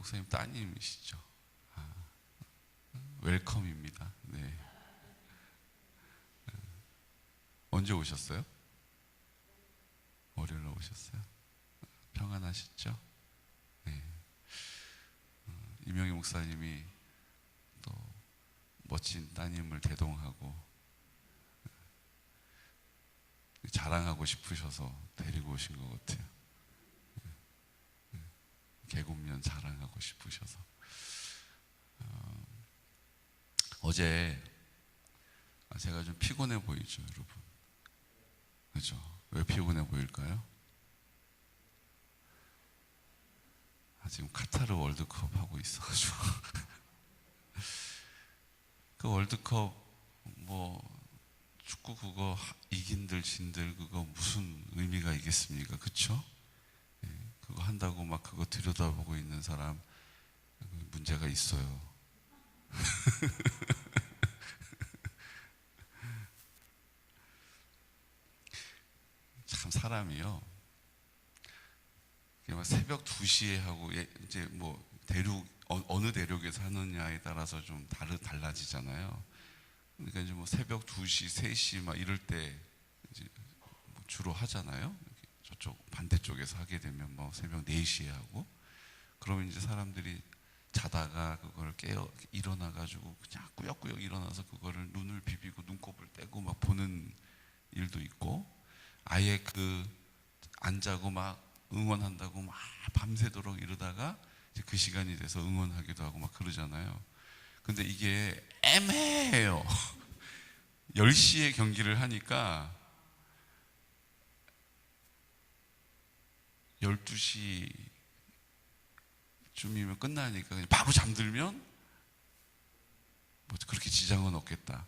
목사님 따님이시죠? 웰컴입니다. 네. 언제 오셨어요? 월요일에 오셨어요? 평안하시죠? 네. 이명희 목사님이 또 멋진 따님을 대동하고 자랑하고 싶으셔서 데리고 오신 것 같아요. 계곡면 자랑하고 싶으셔서. 어제 제가 좀 피곤해 보이죠, 여러분? 그죠? 왜 피곤해 보일까요? 지금 카타르 월드컵 하고 있어가지고 그 월드컵 뭐 축구 그거 이긴들 진들 그거 무슨 의미가 있겠습니까? 그쵸? 그거 한다고 막 그거 들여다보고 있는 사람 문제가 있어요. 참 사람이요. 새벽 2시에 하고 이제 뭐 대륙 어느 대륙에서 하느냐에 따라서 좀 달라지잖아요. 그러니까 이제 뭐 새벽 2시, 3시 막 이럴 때 이제 뭐 주로 하잖아요. 저쪽 반대쪽에서 하게 되면 뭐 새벽 4시에 하고 그러면 이제 사람들이 자다가 그거를 일어나 가지고 그냥 꾸역꾸역 일어나서 그거를 눈을 비비고 눈곱을 떼고 막 보는 일도 있고 아예 안 자고 막 응원한다고 막 밤새도록 이러다가 이제 그 시간이 돼서 응원하기도 하고 막 그러잖아요. 근데 이게 애매해요. 10시에 경기를 하니까 12시쯤이면 끝나니까 그냥 바로 잠들면 뭐 그렇게 지장은 없겠다.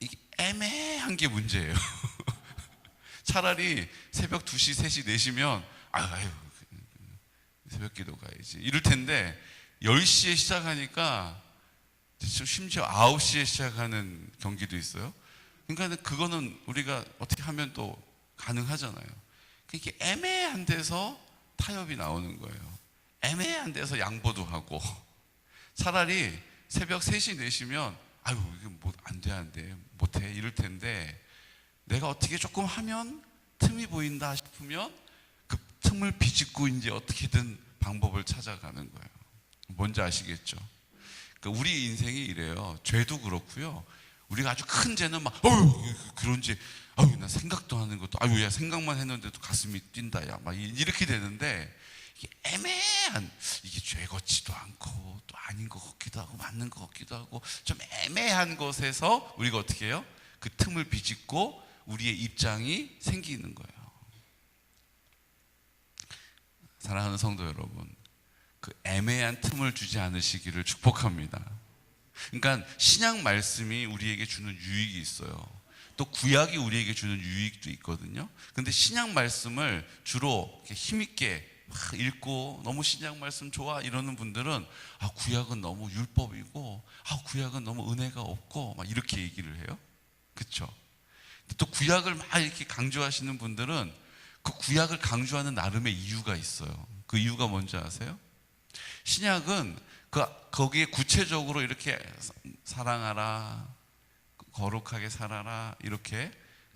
이게 애매한 게 문제예요. 차라리 새벽 2시, 3시, 4시면 아유 새벽 기도 가야지 이럴 텐데 10시에 시작하니까 심지어 9시에 시작하는 경기도 있어요. 그러니까 그거는 우리가 어떻게 하면 또 가능하잖아요. 이게 애매한 데서 타협이 나오는 거예요. 애매한 데서 양보도 하고 차라리 새벽 3시, 4시면 아유 이게 뭐 안 돼 못해 이럴 텐데 내가 어떻게 조금 하면 틈이 보인다 싶으면 그 틈을 비집고 이제 어떻게든 방법을 찾아가는 거예요. 뭔지 아시겠죠? 그러니까 우리 인생이 이래요. 죄도 그렇고요. 우리가 아주 큰 죄는 막 그런 죄 나 생각도 하는 것도 야 생각만 했는데도 가슴이 뛴다 야 막 이렇게 되는데 이게 애매한 이게 죄 같지도 않고 또 아닌 것 같기도 하고 맞는 것 같기도 하고 좀 애매한 것에서 우리가 어떻게 해요? 그 틈을 비집고 우리의 입장이 생기는 거예요. 사랑하는 성도 여러분, 그 애매한 틈을 주지 않으시기를 축복합니다. 그러니까 신약 말씀이 우리에게 주는 유익이 있어요. 또 구약이 우리에게 주는 유익도 있거든요. 근데 신약 말씀을 주로 힘있게 막 읽고 너무 신약 말씀 좋아 이러는 분들은 구약은 너무 율법이고 구약은 너무 은혜가 없고 막 이렇게 얘기를 해요. 그렇죠? 또 구약을 막 이렇게 강조하시는 분들은 그 구약을 강조하는 나름의 이유가 있어요. 그 이유가 뭔지 아세요? 신약은 거기에 구체적으로 이렇게 사랑하라, 거룩하게 살아라, 이렇게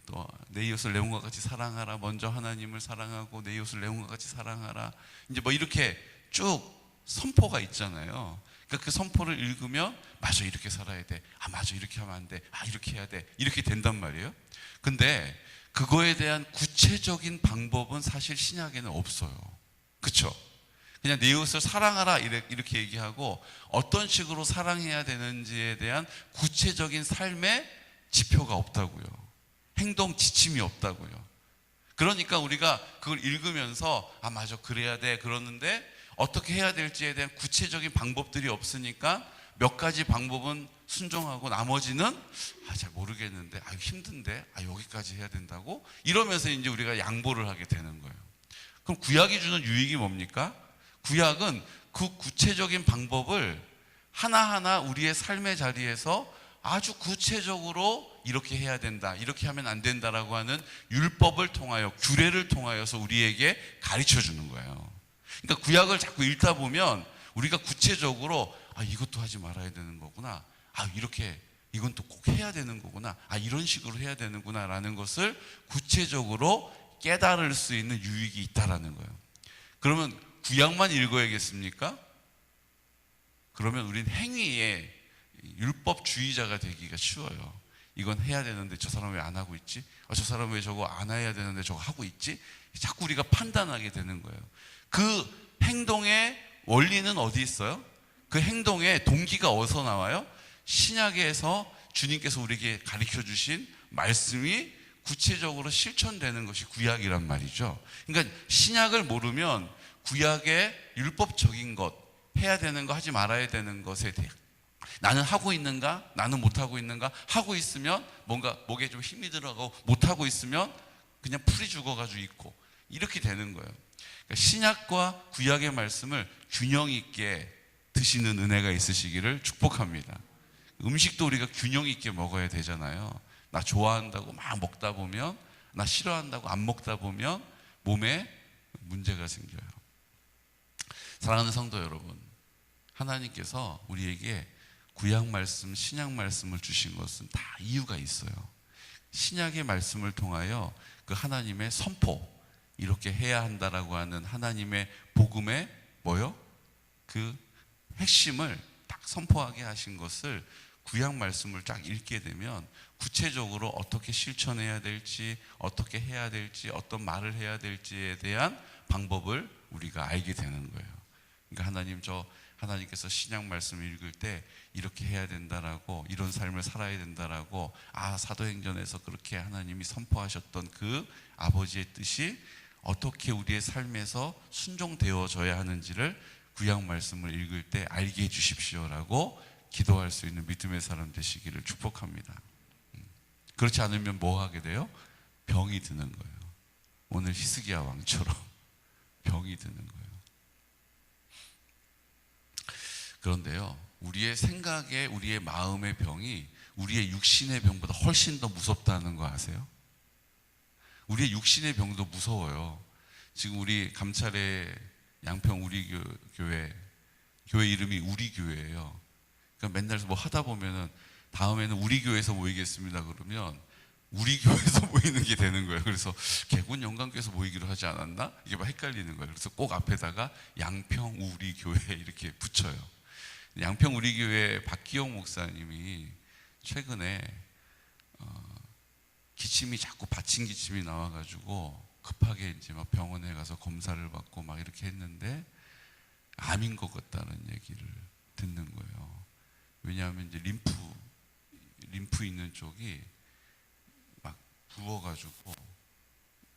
또 내 이웃을 내 몸과 같이 사랑하라, 먼저 하나님을 사랑하고 내 이웃을 내 몸과 같이 사랑하라, 이제 뭐 이렇게 쭉 선포가 있잖아요. 그러니까 그 선포를 읽으면 맞아 이렇게 살아야 돼, 맞아 이렇게 하면 안 돼, 이렇게 해야 돼, 이렇게 된단 말이에요. 근데 그거에 대한 구체적인 방법은 사실 신약에는 없어요. 그렇죠? 그냥 내 이웃을 사랑하라 이렇게 얘기하고 어떤 식으로 사랑해야 되는지에 대한 구체적인 삶의 지표가 없다고요. 행동 지침이 없다고요. 그러니까 우리가 그걸 읽으면서 맞아 그래야 돼 그러는데 어떻게 해야 될지에 대한 구체적인 방법들이 없으니까 몇 가지 방법은 순종하고 나머지는 잘 모르겠는데 힘든데 여기까지 해야 된다고 이러면서 이제 우리가 양보를 하게 되는 거예요. 그럼 구약이 주는 유익이 뭡니까? 구약은 그 구체적인 방법을 하나하나 우리의 삶의 자리에서 아주 구체적으로 이렇게 해야 된다, 이렇게 하면 안 된다라고 하는 율법을 통하여, 규례를 통하여서 우리에게 가르쳐 주는 거예요. 그러니까 구약을 자꾸 읽다 보면 우리가 구체적으로 이것도 하지 말아야 되는 거구나. 이렇게 이건 또 꼭 해야 되는 거구나. 이런 식으로 해야 되는구나 라는 것을 구체적으로 깨달을 수 있는 유익이 있다라는 거예요. 그러면 구약만 읽어야겠습니까? 그러면 우린 행위에 율법주의자가 되기가 쉬워요. 이건 해야 되는데 저 사람 왜 안 하고 있지? 저 사람 왜 저거 안 해야 되는데 저거 하고 있지? 자꾸 우리가 판단하게 되는 거예요. 그 행동의 원리는 어디 있어요? 그 행동의 동기가 어디서 나와요? 신약에서 주님께서 우리에게 가르쳐 주신 말씀이 구체적으로 실천되는 것이 구약이란 말이죠. 그러니까 신약을 모르면 구약의 율법적인 것, 해야 되는 거, 하지 말아야 되는 것에 대해 나는 하고 있는가? 나는 못하고 있는가? 하고 있으면 뭔가 목에 좀 힘이 들어가고 못하고 있으면 그냥 풀이 죽어가지고 있고 이렇게 되는 거예요. 그러니까 신약과 구약의 말씀을 균형 있게 드시는 은혜가 있으시기를 축복합니다. 음식도 우리가 균형 있게 먹어야 되잖아요. 나 좋아한다고 막 먹다 보면, 나 싫어한다고 안 먹다 보면 몸에 문제가 생겨요. 사랑하는 성도 여러분, 하나님께서 우리에게 구약 말씀, 신약 말씀을 주신 것은 다 이유가 있어요. 신약의 말씀을 통하여 그 하나님의 선포, 이렇게 해야 한다라고 하는 하나님의 복음의 그 핵심을 딱 선포하게 하신 것을 구약 말씀을 쫙 읽게 되면 구체적으로 어떻게 실천해야 될지, 어떻게 해야 될지, 어떤 말을 해야 될지에 대한 방법을 우리가 알게 되는 거예요. 그러니까 하나님께서 신약 말씀을 읽을 때 이렇게 해야 된다라고, 이런 삶을 살아야 된다라고, 사도행전에서 그렇게 하나님이 선포하셨던 그 아버지의 뜻이 어떻게 우리의 삶에서 순종되어져야 하는지를 구약 말씀을 읽을 때 알게 해 주십시오라고 기도할 수 있는 믿음의 사람 되시기를 축복합니다. 그렇지 않으면 뭐 하게 돼요? 병이 드는 거예요. 오늘 히스기야 왕처럼 병이 드는 거예요. 그런데요, 우리의 생각에, 우리의 마음의 병이 우리의 육신의 병보다 훨씬 더 무섭다는 거 아세요? 우리의 육신의 병도 무서워요. 지금 우리 감찰의 양평 우리 교회 이름이 우리 교회예요. 그러니까 맨날 뭐 하다 보면은 다음에는 우리 교회에서 모이겠습니다 그러면 우리 교회에서 모이는 게 되는 거예요. 그래서 개군 영광교회에서 모이기로 하지 않았나? 이게 막 헷갈리는 거예요. 그래서 꼭 앞에다가 양평 우리 교회 이렇게 붙여요. 양평 우리 교회 박기영 목사님이 최근에 기침이 자꾸 받침 기침이 나와가지고 급하게 이제 막 병원에 가서 검사를 받고 막 이렇게 했는데 암인 것 같다는 얘기를 듣는 거예요. 왜냐하면 이제 림프 있는 쪽이 막 부어가지고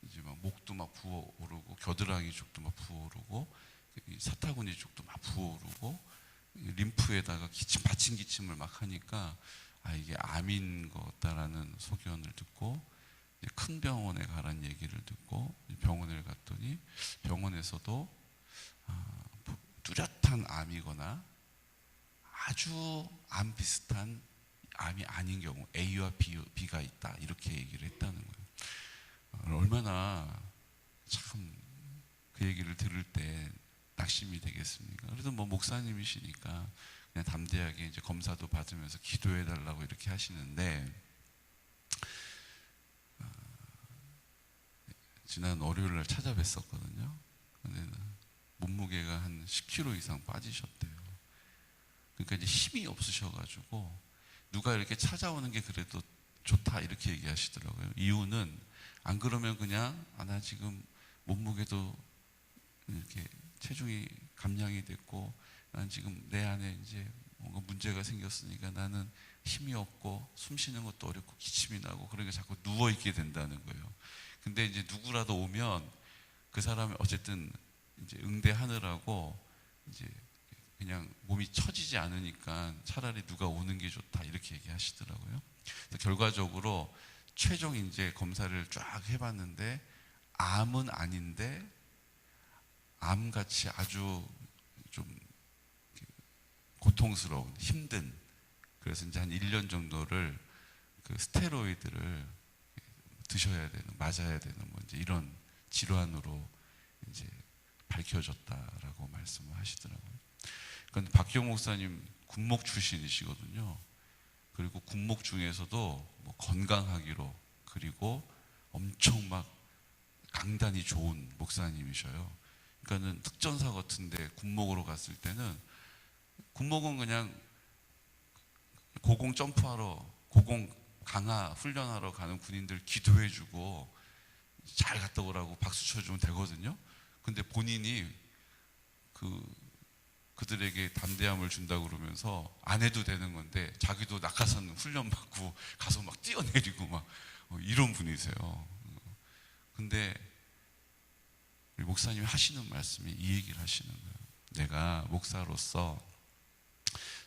이제 막 목도 막 부어오르고 겨드랑이 쪽도 막 부어오르고 사타구니 쪽도 막 부어오르고 림프에다가 받침 기침을 막 하니까 이게 암인 것 같다라는 소견을 듣고 큰 병원에 가라는 얘기를 듣고 병원에 갔더니 병원에서도 뚜렷한 암이거나 아주 암 비슷한 암이 아닌 경우 A와 B가 있다 이렇게 얘기를 했다는 거예요. 얼마나 참 그 얘기를 들을 때 낙심이 되겠습니까? 그래도 뭐 목사님이시니까 그냥 담대하게 이제 검사도 받으면서 기도해 달라고 이렇게 하시는데 지난 월요일 날 찾아뵀었거든요. 근데 몸무게가 한 10kg 이상 빠지셨대요. 그러니까 이제 힘이 없으셔가지고 누가 이렇게 찾아오는 게 그래도 좋다 이렇게 얘기하시더라고요. 이유는 안 그러면 그냥 나 지금 몸무게도 이렇게 체중이 감량이 됐고 난 지금 내 안에 이제 뭔가 문제가 생겼으니까 나는 힘이 없고 숨 쉬는 것도 어렵고 기침이 나고 그러니까 자꾸 누워 있게 된다는 거예요. 근데 이제 누구라도 오면 그 사람이 어쨌든 이제 응대하느라고 이제 그냥 몸이 처지지 않으니까 차라리 누가 오는 게 좋다 이렇게 얘기하시더라고요. 그래서 결과적으로 최종 이제 검사를 쫙 해봤는데 암은 아닌데 암같이 아주 좀 고통스러운 힘든, 그래서 이제 한 1년 정도를 그 스테로이드를 드셔야 되는, 맞아야 되는 뭐 이제 이런 질환으로 이제 밝혀졌다라고 말씀을 하시더라고요. 그런데 박기영 목사님 군목 출신이시거든요. 그리고 군목 중에서도 뭐 건강하기로, 그리고 엄청 막 강단이 좋은 목사님이셔요. 그러니까는 특전사 같은데 군목으로 갔을 때는, 군목은 그냥 고공 점프하러, 고공 강화 훈련하러 가는 군인들 기도해주고 잘 갔다 오라고 박수 쳐주면 되거든요. 근데 본인이 그들에게 담대함을 준다고 그러면서 안 해도 되는 건데 자기도 낙하산 훈련 받고 가서 막 뛰어내리고 막 이런 분이세요. 근데 우리 목사님이 하시는 말씀이 이 얘기를 하시는 거예요. 내가 목사로서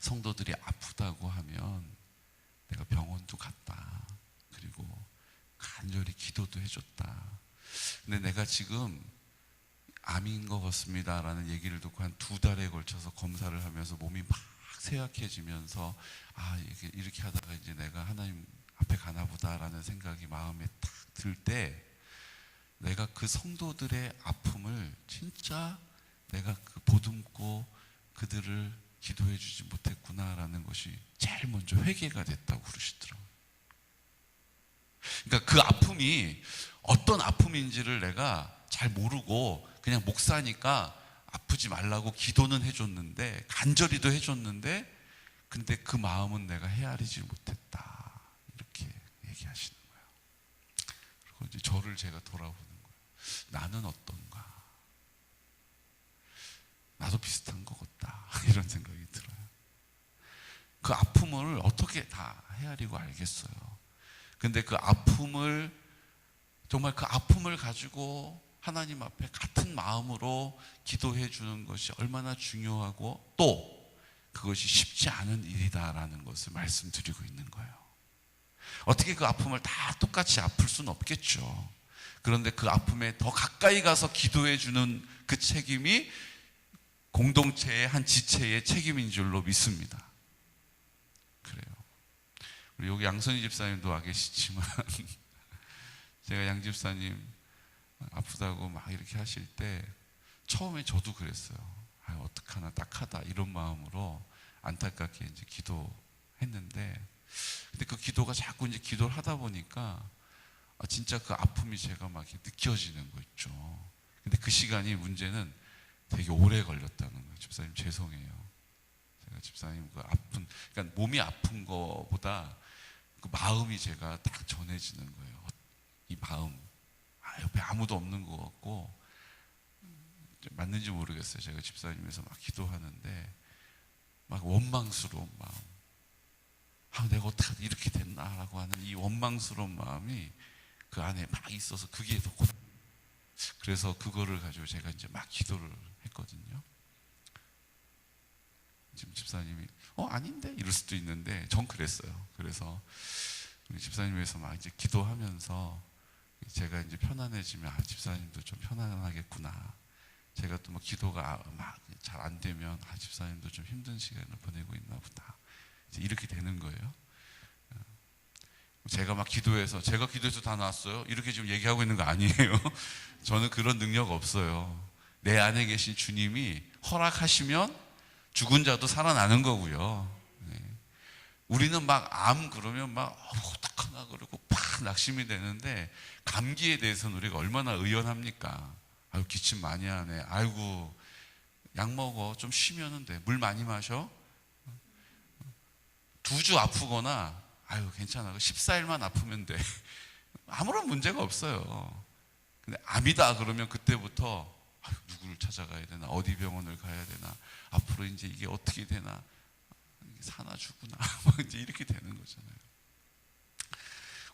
성도들이 아프다고 하면 내가 병원도 갔다. 그리고 간절히 기도도 해줬다. 근데 내가 지금 암인 것 같습니다 라는 얘기를 듣고 한 2달에 걸쳐서 검사를 하면서 몸이 막 쇠약해지면서, 아, 이렇게 하다가 이제 내가 하나님 앞에 가나 보다라는 생각이 마음에 딱 들 때, 내가 그 성도들의 아픔을 진짜 내가 보듬고 그들을 기도해 주지 못했구나라는 것이 제일 먼저 회개가 됐다고 그러시더라고요. 그러니까 그 아픔이 어떤 아픔인지를 내가 잘 모르고 그냥 목사니까 아프지 말라고 기도는 해줬는데, 간절히도 해줬는데, 근데 그 마음은 내가 헤아리지 못했다, 이렇게 얘기하시는 거예요. 그리고 이제 저를 제가 돌아보는 거예요. 나는 어떤가? 나도 비슷한 것 같다, 이런 생각이 들어요. 그 아픔을 어떻게 다 헤아리고 알겠어요. 근데 그 아픔을, 정말 그 아픔을 가지고 하나님 앞에 같은 마음으로 기도해 주는 것이 얼마나 중요하고 또 그것이 쉽지 않은 일이다라는 것을 말씀드리고 있는 거예요. 어떻게 그 아픔을 다 똑같이 아플 수는 없겠죠. 그런데 그 아픔에 더 가까이 가서 기도해 주는 그 책임이 공동체의 한 지체의 책임인 줄로 믿습니다. 그래요. 우리 여기 양선희 집사님도 와 계시지만 제가 양 집사님 아프다고 막 이렇게 하실 때 처음에 저도 그랬어요. 아, 어떡하나 딱하다, 이런 마음으로 안타깝게 이제 기도했는데, 근데 그 기도가 자꾸 이제 기도를 하다 보니까 진짜 그 아픔이 제가 막 이렇게 느껴지는 거 있죠. 근데 그 시간이, 문제는 되게 오래 걸렸다는 거예요. 집사님 죄송해요. 제가 집사님 그 아픈, 그러니까 몸이 아픈 거보다 그 마음이 제가 딱 전해지는 거예요. 이 마음. 옆에 아무도 없는 것 같고, 맞는지 모르겠어요. 제가 집사님에서 막 기도하는데 막 원망스러운 마음, 아, 내가 어떻게 이렇게 됐나라고 하는 이 원망스러운 마음이 그 안에 막 있어서, 그게 더 그래서 그거를 가지고 제가 이제 막 기도를 했거든요. 지금 집사님이 아닌데 이럴 수도 있는데 전 그랬어요. 그래서 우리 집사님에서 막 이제 기도하면서 제가 이제 편안해지면, 아, 집사님도 좀 편안하겠구나. 제가 또 뭐 기도가 막 잘 안 되면, 아, 집사님도 좀 힘든 시간을 보내고 있나 보다. 이제 이렇게 되는 거예요. 제가 막 기도해서, 제가 기도해서 다 나았어요, 이렇게 지금 얘기하고 있는 거 아니에요. 저는 그런 능력 없어요. 내 안에 계신 주님이 허락하시면 죽은 자도 살아나는 거고요. 네. 우리는 막 암 그러면 막 어떡하나 그러고 팍 낙심이 되는데, 감기에 대해서는 우리가 얼마나 의연합니까? 아유, 기침 많이 하네. 아이고, 약 먹어. 좀 쉬면은 돼. 물 많이 마셔. 2주 아프거나, 아유, 괜찮아. 14일만 아프면 돼. 아무런 문제가 없어요. 근데 암이다 그러면 그때부터, 아유, 누구를 찾아가야 되나? 어디 병원을 가야 되나? 앞으로 이제 이게 어떻게 되나? 이게 사나 죽으나? 이제 이렇게 되는 거잖아요.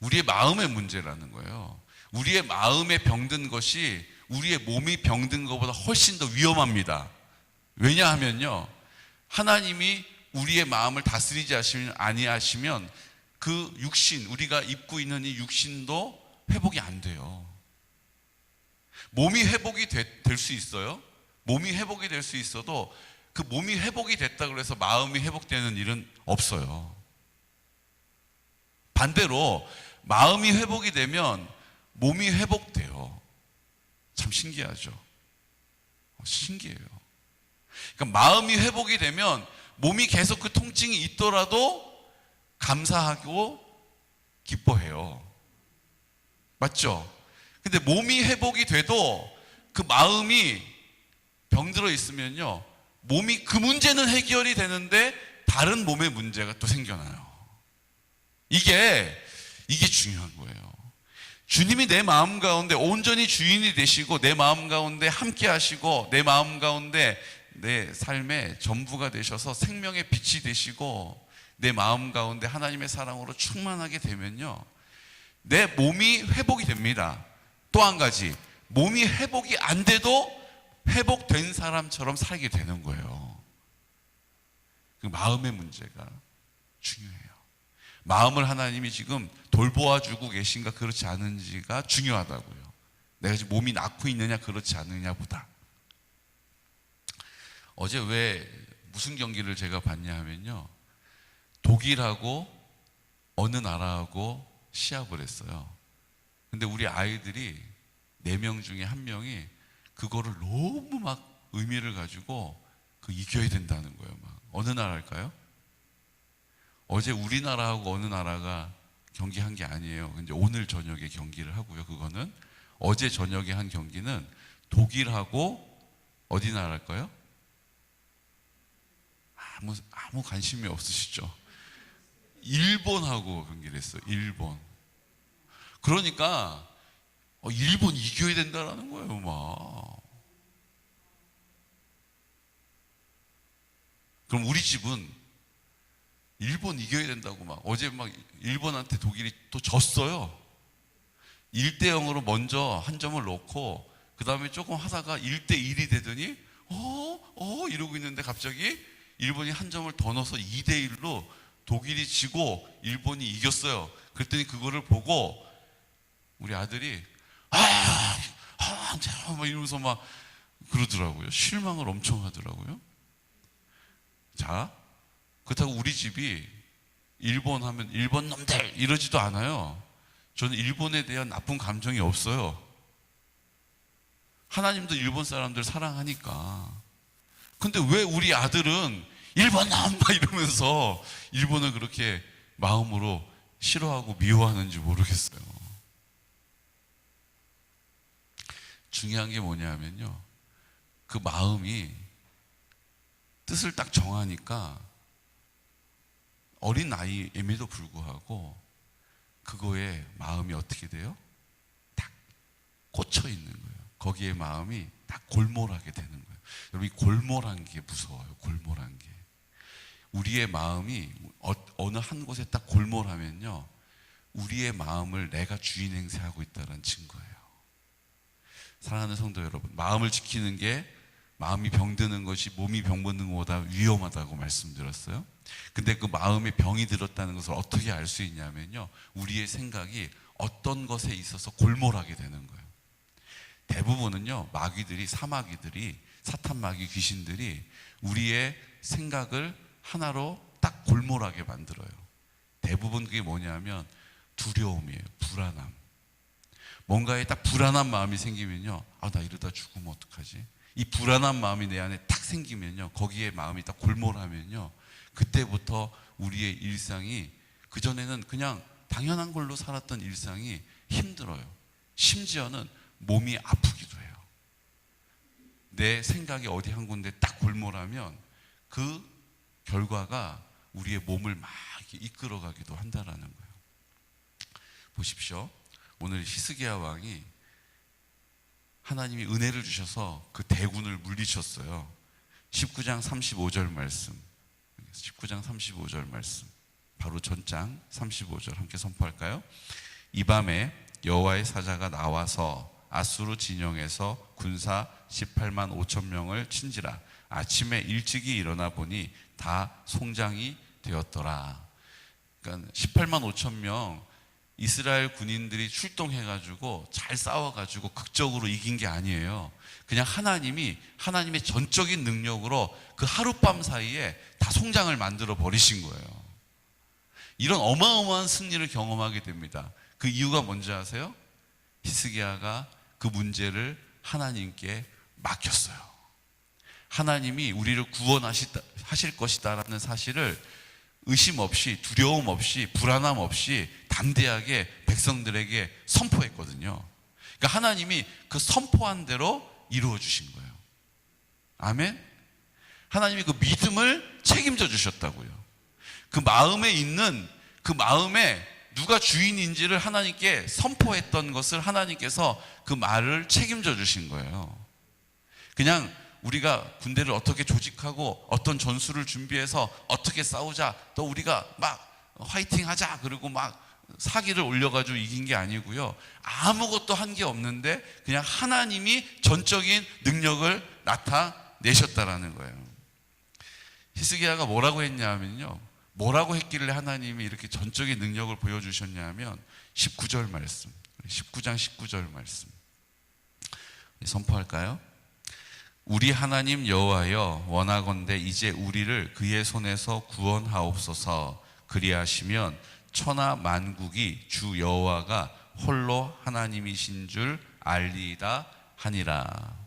우리의 마음의 문제라는 거예요. 우리의 마음에 병든 것이 우리의 몸이 병든 것보다 훨씬 더 위험합니다. 왜냐하면요, 하나님이 우리의 마음을 다스리지 아니하시면 그 육신, 우리가 입고 있는 이 육신도 회복이 안 돼요. 몸이 회복이 될 수 있어요. 몸이 회복이 될 수 있어도 그 몸이 회복이 됐다고 해서 마음이 회복되는 일은 없어요. 반대로 마음이 회복이 되면 몸이 회복돼요. 참 신기하죠. 신기해요. 그러니까 마음이 회복이 되면 몸이 계속 그 통증이 있더라도 감사하고 기뻐해요. 맞죠? 근데 몸이 회복이 돼도 그 마음이 병들어 있으면요, 몸이 그 문제는 해결이 되는데 다른 몸의 문제가 또 생겨나요. 이게 중요한 거예요. 주님이 내 마음 가운데 온전히 주인이 되시고 내 마음 가운데 함께 하시고 내 마음 가운데 내 삶의 전부가 되셔서 생명의 빛이 되시고 내 마음 가운데 하나님의 사랑으로 충만하게 되면요, 내 몸이 회복이 됩니다. 또 한 가지, 몸이 회복이 안 돼도 회복된 사람처럼 살게 되는 거예요. 그 마음의 문제가 중요해요. 마음을 하나님이 지금 돌보아주고 계신가 그렇지 않은지가 중요하다고요. 내가 지금 몸이 낫고 있느냐 그렇지 않느냐보다. 어제 왜 무슨 경기를 제가 봤냐 하면요, 독일하고 어느 나라하고 시합을 했어요. 근데 우리 아이들이 4명 중에 1명이 그거를 너무 막 의미를 가지고 그 이겨야 된다는 거예요. 막. 어느 나라일까요? 어제 우리나라하고 어느 나라가 경기한 게 아니에요. 이제 오늘 저녁에 경기를 하고요. 그거는 어제 저녁에 한 경기는 독일하고 어디 나라일까요? 아무 관심이 없으시죠? 일본하고 경기를 했어요. 일본. 그러니까 일본 이겨야 된다라는 거예요. 막. 그럼 우리 집은 일본 이겨야 된다고 막 어제 막 일본한테 독일이 또 졌어요. 1대0으로 먼저 한 점을 넣고 그 다음에 조금 하다가 1대1이 되더니 이러고 있는데 갑자기 일본이 한 점을 더 넣어서 2대1로 독일이 지고 일본이 이겼어요. 그랬더니 그거를 보고 우리 아들이 막 이러면서 막 그러더라고요. 실망을 엄청 하더라고요. 자, 그렇다고 우리 집이 일본 하면 일본 놈들 이러지도 않아요. 저는 일본에 대한 나쁜 감정이 없어요. 하나님도 일본 사람들 사랑하니까. 근데 왜 우리 아들은 일본 놈 막 이러면서 일본을 그렇게 마음으로 싫어하고 미워하는지 모르겠어요. 중요한 게 뭐냐면요, 그 마음이 뜻을 딱 정하니까 어린 아이임에도 불구하고 그거에 마음이 어떻게 돼요? 딱 꽂혀 있는 거예요. 거기에 마음이 딱 골몰하게 되는 거예요. 여러분, 이 골몰한 게 무서워요. 골몰한 게. 우리의 마음이 어느 한 곳에 딱 골몰하면요, 우리의 마음을 내가 주인 행세하고 있다는 증거예요. 사랑하는 성도 여러분, 마음을 지키는 게, 마음이 병드는 것이 몸이 병드는 것보다 위험하다고 말씀드렸어요. 근데 그 마음에 병이 들었다는 것을 어떻게 알 수 있냐면요, 우리의 생각이 어떤 것에 있어서 골몰하게 되는 거예요. 대부분은요, 마귀들이, 사마귀들이, 사탄 마귀 귀신들이 우리의 생각을 하나로 딱 골몰하게 만들어요. 대부분 그게 뭐냐면 두려움이에요. 불안함. 뭔가에 딱 불안한 마음이 생기면요, 나 이러다 죽으면 어떡하지? 이 불안한 마음이 내 안에 딱 생기면요, 거기에 마음이 딱 골몰하면요, 그때부터 우리의 일상이, 그전에는 그냥 당연한 걸로 살았던 일상이 힘들어요. 심지어는 몸이 아프기도 해요. 내 생각이 어디 한 군데 딱 골몰하면 그 결과가 우리의 몸을 막 이끌어가기도 한다라는 거예요. 보십시오. 오늘 히스기야 왕이 하나님이 은혜를 주셔서 그 대군을 물리쳤어요. 19장 35절 말씀. 19장 35절 말씀. 바로 전장 35절 함께 선포할까요? 이 밤에 여호와의 사자가 나와서 아수르 진영에서 군사 18만 5천 명을 친지라. 아침에 일찍이 일어나 보니 다 송장이 되었더라. 그러니까 18만 5천 명 이스라엘 군인들이 출동해가지고 잘 싸워가지고 극적으로 이긴 게 아니에요. 그냥 하나님의 전적인 능력으로 그 하룻밤 사이에 다 송장을 만들어 버리신 거예요. 이런 어마어마한 승리를 경험하게 됩니다. 그 이유가 뭔지 아세요? 히스기야가 그 문제를 하나님께 맡겼어요. 하나님이 우리를 구원하실 것이다라는 사실을 의심 없이, 두려움 없이, 불안함 없이 담대하게 백성들에게 선포했거든요. 그러니까 하나님이 그 선포한 대로 이루어 주신 거예요. 아멘. 하나님이 그 믿음을 책임져 주셨다고요. 그 마음에 있는, 그 마음에 누가 주인인지를 하나님께 선포했던 것을 하나님께서 그 말을 책임져 주신 거예요. 그냥 우리가 군대를 어떻게 조직하고 어떤 전술을 준비해서 어떻게 싸우자, 또 우리가 막 화이팅 하자, 그리고 막 사기를 올려가지고 이긴 게 아니고요. 아무것도 한 게 없는데 그냥 하나님이 전적인 능력을 나타내셨다라는 거예요. 히스기야가 뭐라고 했냐면요, 뭐라고 했길래 하나님이 이렇게 전적인 능력을 보여주셨냐면 19절 말씀, 19장 19절 말씀 선포할까요? 우리 하나님 여호와여, 원하건대 이제 우리를 그의 손에서 구원하옵소서. 그리하시면 천하 만국이 주 여호와가 홀로 하나님이신 줄 알리이다 하니라.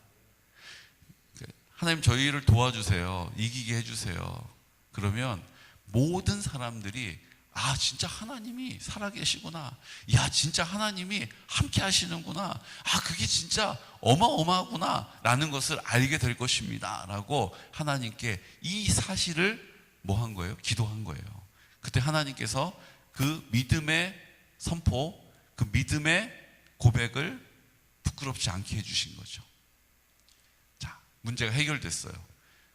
하나님 저희를 도와주세요. 이기게 해주세요. 그러면 모든 사람들이 아, 진짜 하나님이 살아계시구나. 야, 진짜 하나님이 함께 하시는구나. 아, 그게 진짜 어마어마하구나 라는 것을 알게 될 것입니다 라고 하나님께 이 사실을 뭐 한 거예요? 기도한 거예요. 그때 하나님께서 그 믿음의 선포, 그 믿음의 고백을 부끄럽지 않게 해주신 거죠. 자, 문제가 해결됐어요.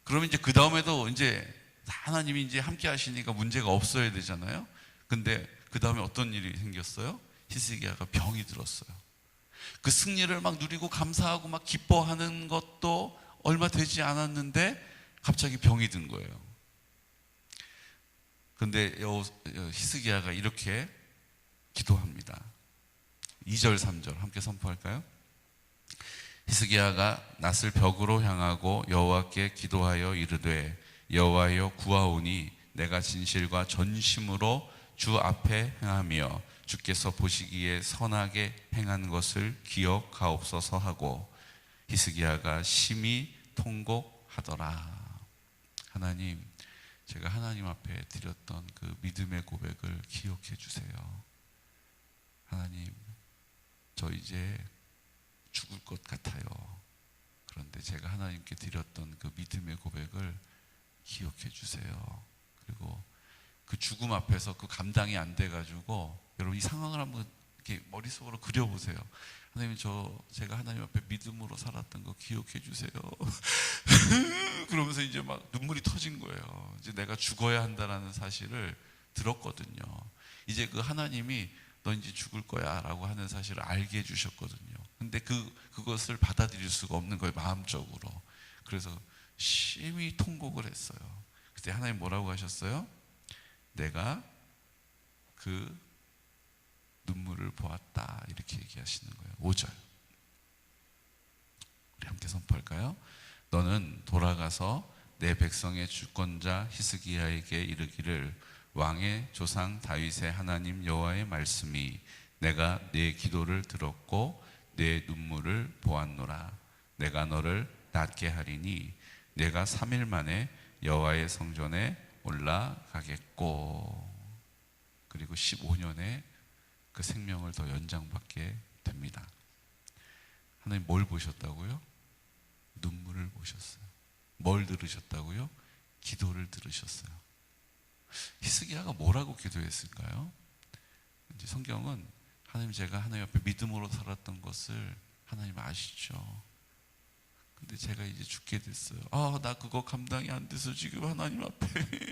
그러면 이제 그 다음에도 이제 하나님이 이제 함께 하시니까 문제가 없어야 되잖아요. 근데 그 다음에 어떤 일이 생겼어요? 히스기야가 병이 들었어요. 그 승리를 막 누리고 감사하고 막 기뻐하는 것도 얼마 되지 않았는데 갑자기 병이 든 거예요. 근데 히스기야가 이렇게 기도합니다. 2절 3절 함께 선포할까요? 히스기야가 낯을 벽으로 향하고 여호와께 기도하여 이르되 여호와여 구하오니 내가 진실과 전심으로 주 앞에 행하며 주께서 보시기에 선하게 행한 것을 기억하옵소서 하고 히스기야가 심히 통곡하더라. 하나님, 제가 하나님 앞에 드렸던 그 믿음의 고백을 기억해 주세요. 하나님, 저 이제 죽을 것 같아요. 그런데 제가 하나님께 드렸던 그 믿음의 고백을 기억해 주세요. 그리고 그 죽음 앞에서 그 감당이 안 돼가지고 여러분 이 상황을 한번 이렇게 머릿속으로 그려보세요. 하나님, 제가 하나님 앞에 믿음으로 살았던 거 기억해 주세요. 그러면서 이제 막 눈물이 터진 거예요. 이제 내가 죽어야 한다는 사실을 들었거든요. 이제 그 하나님이 너 이제 죽을 거야 라고 하는 사실을 알게 해주셨거든요. 근데 그것을 받아들일 수가 없는 거예요, 마음적으로. 그래서 심히 통곡을 했어요. 그때 하나님 뭐라고 하셨어요? 내가 그 눈물을 보았다 이렇게 얘기하시는 거예요. 5절 우리 함께 선포할까요? 너는 돌아가서 내 백성의 주권자 히스기야에게 이르기를 왕의 조상 다윗의 하나님 여호와의 말씀이 내가 내 기도를 들었고 내 눈물을 보았노라. 내가 너를 낫게 하리니 내가 3일 만에 여호와의 성전에 올라가겠고. 그리고 15년에 그 생명을 더 연장받게 됩니다. 하나님 뭘 보셨다고요? 눈물을 보셨어요. 뭘 들으셨다고요? 기도를 들으셨어요. 히스기야가 뭐라고 기도했을까요? 이제 성경은 하나님, 제가 하나님 앞에 믿음으로 살았던 것을 하나님 아시죠? 근데 제가 이제 죽게 됐어요. 아, 나 그거 감당이 안 돼서 지금 하나님 앞에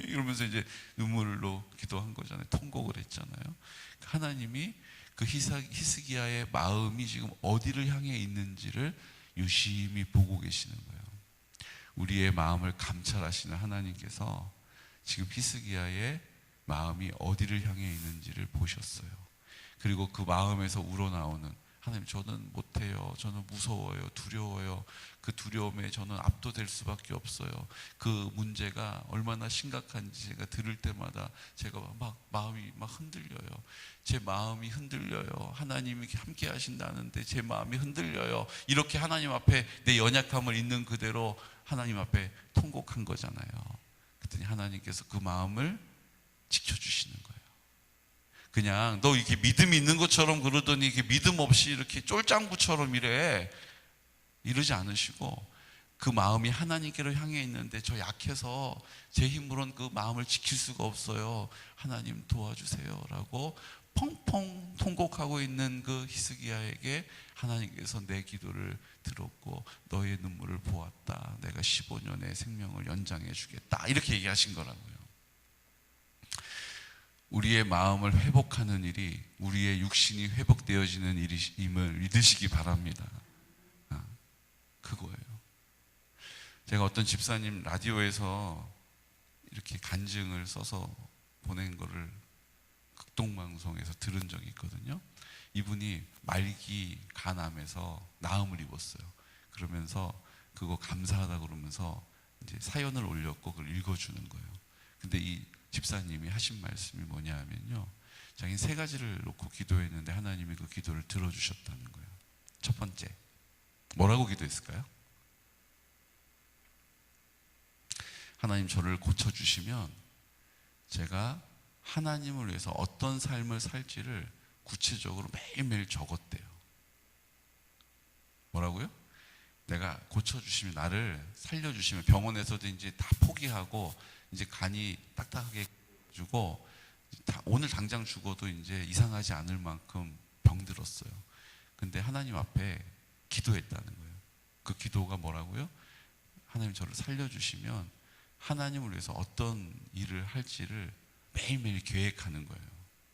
이러면서 이제 눈물로 기도한 거잖아요. 통곡을 했잖아요. 하나님이 그 히스기야의 마음이 지금 어디를 향해 있는지를 유심히 보고 계시는 거예요. 우리의 마음을 감찰하시는 하나님께서 지금 히스기야의 마음이 어디를 향해 있는지를 보셨어요. 그리고 그 마음에서 우러나오는 하나님, 저는 못해요. 저는 무서워요. 두려워요. 그 두려움에 저는 압도될 수밖에 없어요. 그 문제가 얼마나 심각한지 제가 들을 때마다 제가 막 마음이 막 흔들려요. 제 마음이 흔들려요. 하나님이 함께 하신다는데 제 마음이 흔들려요. 이렇게 하나님 앞에 내 연약함을 있는 그대로 하나님 앞에 통곡한 거잖아요. 그랬더니 하나님께서 그 마음을 지켜주시는 거예요. 그냥 너 이렇게 믿음이 있는 것처럼 그러더니 이렇게 믿음 없이 이렇게 쫄짱구처럼 이러지 않으시고, 그 마음이 하나님께로 향해 있는데 저 약해서 제 힘으로는 그 마음을 지킬 수가 없어요. 하나님 도와주세요 라고 펑펑 통곡하고 있는 그 히스기야에게 하나님께서 내 기도를 들었고 너의 눈물을 보았다. 내가 15년의 생명을 연장해 주겠다. 이렇게 얘기하신 거라고요. 우리의 마음을 회복하는 일이 우리의 육신이 회복되어지는 일임을 믿으시기 바랍니다. 그거예요. 제가 어떤 집사님 라디오에서 이렇게 간증을 써서 보낸 거를 극동방송에서 들은 적이 있거든요. 이분이 말기 간암에서 나음을 입었어요. 그러면서 그거 감사하다 그러면서 이제 사연을 올렸고 그걸 읽어주는 거예요. 근데 이 집사님이 하신 말씀이 뭐냐 하면요, 자기는 3가지를 놓고 기도했는데 하나님이 그 기도를 들어주셨다는 거예요. 첫 번째, 뭐라고 기도했을까요? 하나님, 저를 고쳐주시면 제가 하나님을 위해서 어떤 삶을 살지를 구체적으로 매일매일 적었대요. 뭐라고요? 내가 고쳐주시면, 나를 살려주시면, 병원에서도 이제 다 포기하고 이제 간이 딱딱하게 주고 오늘 당장 죽어도 이제 이상하지 않을 만큼 병들었어요. 근데 하나님 앞에 기도했다는 거예요. 그 기도가 뭐라고요? 하나님, 저를 살려주시면 하나님을 위해서 어떤 일을 할지를 매일매일 계획하는 거예요.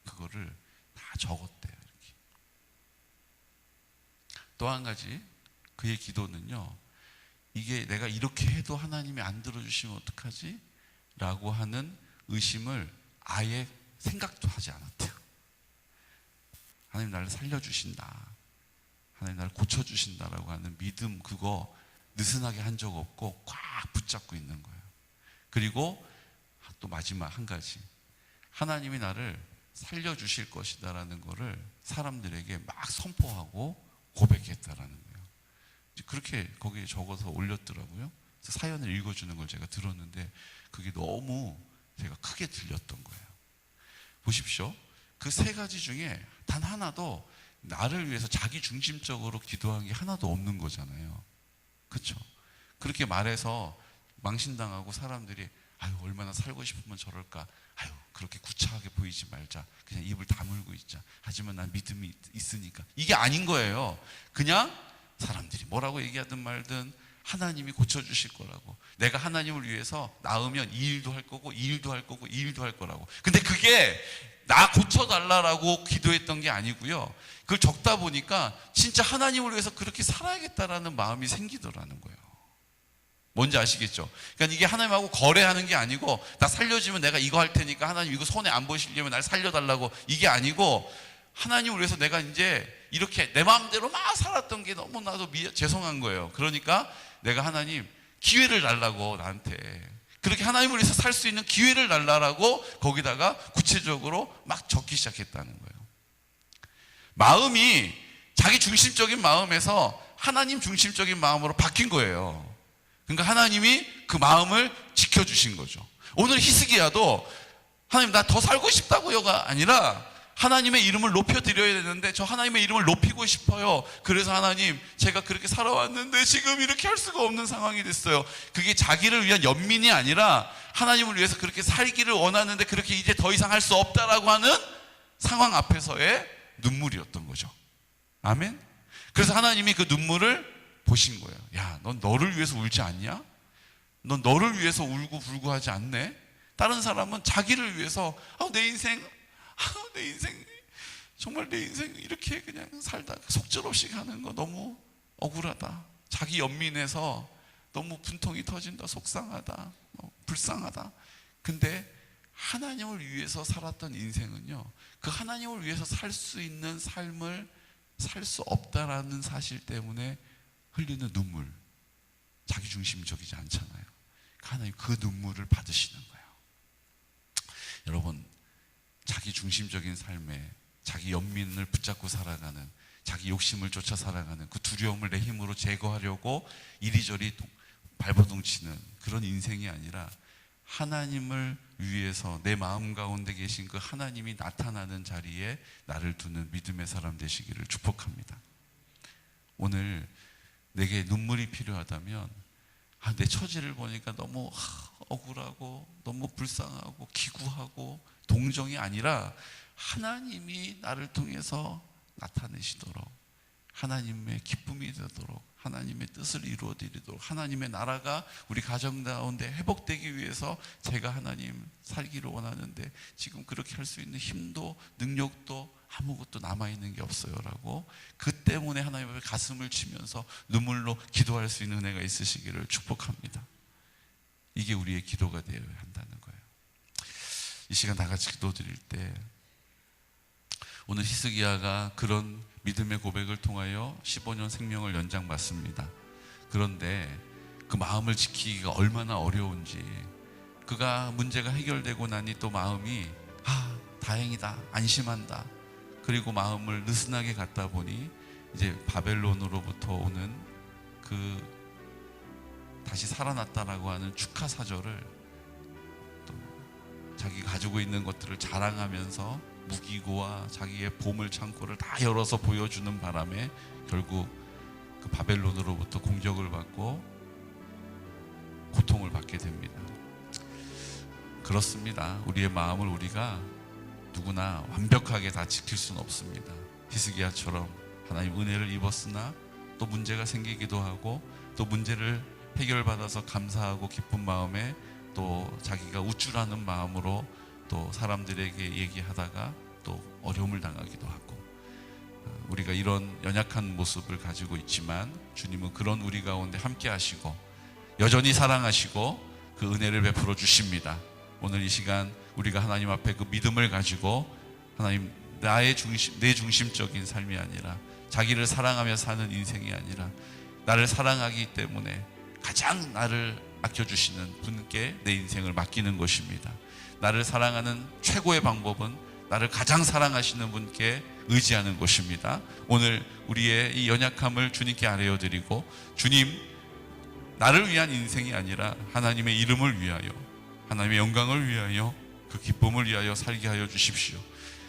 그거를 다 적었대요. 이렇게. 또 한 가지, 그의 기도는요, 이게 내가 이렇게 해도 하나님이 안 들어주시면 어떡하지? 라고 하는 의심을 아예 생각도 하지 않았대요. 하나님 나를 살려주신다, 하나님 나를 고쳐주신다라고 하는 믿음, 그거 느슨하게 한 적 없고 꽉 붙잡고 있는 거예요. 그리고 또 마지막 한 가지, 하나님이 나를 살려주실 것이다라는 거를 사람들에게 막 선포하고 고백했다라는 거예요. 그렇게 거기에 적어서 올렸더라고요. 그래서 사연을 읽어주는 걸 제가 들었는데 그게 너무 제가 크게 들렸던 거예요. 보십시오. 그 3가지 중에 단 하나도 나를 위해서 자기 중심적으로 기도한 게 하나도 없는 거잖아요. 그렇죠? 그렇게 말해서 망신당하고 사람들이 아유, 얼마나 살고 싶으면 저럴까, 아유, 그렇게 구차하게 보이지 말자, 그냥 입을 다물고 있자, 하지만 난 믿음이 있으니까, 이게 아닌 거예요. 그냥 사람들이 뭐라고 얘기하든 말든 하나님이 고쳐주실 거라고, 내가 하나님을 위해서 나으면 이 일도 할 거고 이 일도 할 거고 이 일도 할 거라고. 근데 그게 나 고쳐달라고 기도했던 게 아니고요, 그걸 적다 보니까 진짜 하나님을 위해서 그렇게 살아야겠다라는 마음이 생기더라는 거예요. 뭔지 아시겠죠? 그러니까 이게 하나님하고 거래하는 게 아니고, 나 살려주면 내가 이거 할 테니까 하나님 이거 손해 안 보시려면 날 살려달라고, 이게 아니고 하나님을 위해서 내가 이제 이렇게 내 마음대로 막 살았던 게 너무나도 죄송한 거예요. 그러니까 내가 하나님 기회를 달라고, 나한테 그렇게 하나님을 위해서 살 수 있는 기회를 달라고 거기다가 구체적으로 막 적기 시작했다는 거예요. 마음이 자기 중심적인 마음에서 하나님 중심적인 마음으로 바뀐 거예요. 그러니까 하나님이 그 마음을 지켜주신 거죠. 오늘 히스기야도 하나님 나 더 살고 싶다고요가 아니라 하나님의 이름을 높여드려야 되는데 저 하나님의 이름을 높이고 싶어요. 그래서 하나님, 제가 그렇게 살아왔는데 지금 이렇게 할 수가 없는 상황이 됐어요. 그게 자기를 위한 연민이 아니라 하나님을 위해서 그렇게 살기를 원하는데 그렇게 이제 더 이상 할 수 없다라고 하는 상황 앞에서의 눈물이었던 거죠. 아멘. 그래서 하나님이 그 눈물을 보신 거예요. 야, 넌 너를 위해서 울지 않냐? 넌 너를 위해서 울고 불고 하지 않네? 다른 사람은 자기를 위해서 내 인생 정말 내 인생 이렇게 그냥 살다 속절없이 가는 거 너무 억울하다, 자기 연민해서 너무 분통이 터진다, 속상하다, 불쌍하다. 근데 하나님을 위해서 살았던 인생은요, 그 하나님을 위해서 살 수 있는 삶을 살 수 없다라는 사실 때문에 흘리는 눈물, 자기중심적이지 않잖아요. 하나님 그 눈물을 받으시는 거예요. 여러분, 자기중심적인 삶에 자기 연민을 붙잡고 살아가는, 자기 욕심을 쫓아 살아가는 그 두려움을 내 힘으로 제거하려고 이리저리 발버둥치는 그런 인생이 아니라 하나님을 위해서 내 마음 가운데 계신 그 하나님이 나타나는 자리에 나를 두는 믿음의 사람 되시기를 축복합니다. 오늘 내게 눈물이 필요하다면 내 처지를 보니까 너무 억울하고 너무 불쌍하고 기구하고 동정이 아니라 하나님이 나를 통해서 나타내시도록, 하나님의 기쁨이 되도록, 하나님의 뜻을 이루어드리도록, 하나님의 나라가 우리 가정 가운데 회복되기 위해서 제가 하나님 살기를 원하는데 지금 그렇게 할 수 있는 힘도 능력도 아무것도 남아있는 게 없어요 라고, 그 때문에 하나님 앞에 가슴을 치면서 눈물로 기도할 수 있는 은혜가 있으시기를 축복합니다. 이게 우리의 기도가 되어야 한다는 거예요. 이 시간 다 같이 기도드릴 때 오늘 히스기야가 그런 믿음의 고백을 통하여 15년 생명을 연장받습니다. 그런데 그 마음을 지키기가 얼마나 어려운지, 그가 문제가 해결되고 나니 또 마음이 다행이다, 안심한다, 그리고 마음을 느슨하게 갖다 보니 이제 바벨론으로부터 오는 그 다시 살아났다라고 하는 축하 사절을 또 자기가 가지고 있는 것들을 자랑하면서 무기고와 자기의 보물 창고를 다 열어서 보여주는 바람에 결국 그 바벨론으로부터 공격을 받고 고통을 받게 됩니다. 그렇습니다. 우리의 마음을 우리가 누구나 완벽하게 다 지킬 수는 없습니다. 히스기야처럼 하나님 은혜를 입었으나 또 문제가 생기기도 하고, 또 문제를 해결받아서 감사하고 기쁜 마음에 또 자기가 우쭐하는 마음으로 또 사람들에게 얘기하다가 또 어려움을 당하기도 하고, 우리가 이런 연약한 모습을 가지고 있지만 주님은 그런 우리 가운데 함께 하시고 여전히 사랑하시고 그 은혜를 베풀어 주십니다. 오늘 이 시간 우리가 하나님 앞에 그 믿음을 가지고, 하나님 내 중심적인 삶이 아니라, 자기를 사랑하며 사는 인생이 아니라 나를 사랑하기 때문에 가장 나를 아껴주시는 분께 내 인생을 맡기는 것입니다. 나를 사랑하는 최고의 방법은 나를 가장 사랑하시는 분께 의지하는 것입니다. 오늘 우리의 이 연약함을 주님께 아뢰어드리고, 주님, 나를 위한 인생이 아니라 하나님의 이름을 위하여, 하나님의 영광을 위하여, 그 기쁨을 위하여 살게 하여 주십시오.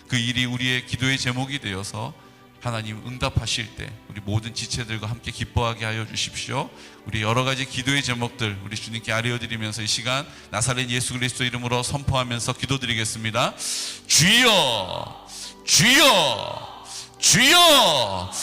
그 일이 우리의 기도의 제목이 되어서 하나님 응답하실 때 우리 모든 지체들과 함께 기뻐하게 하여 주십시오. 우리 여러 가지 기도의 제목들 우리 주님께 아뢰어드리면서 이 시간 나사렛 예수 그리스도 이름으로 선포하면서 기도드리겠습니다. 주여, 주여, 주여.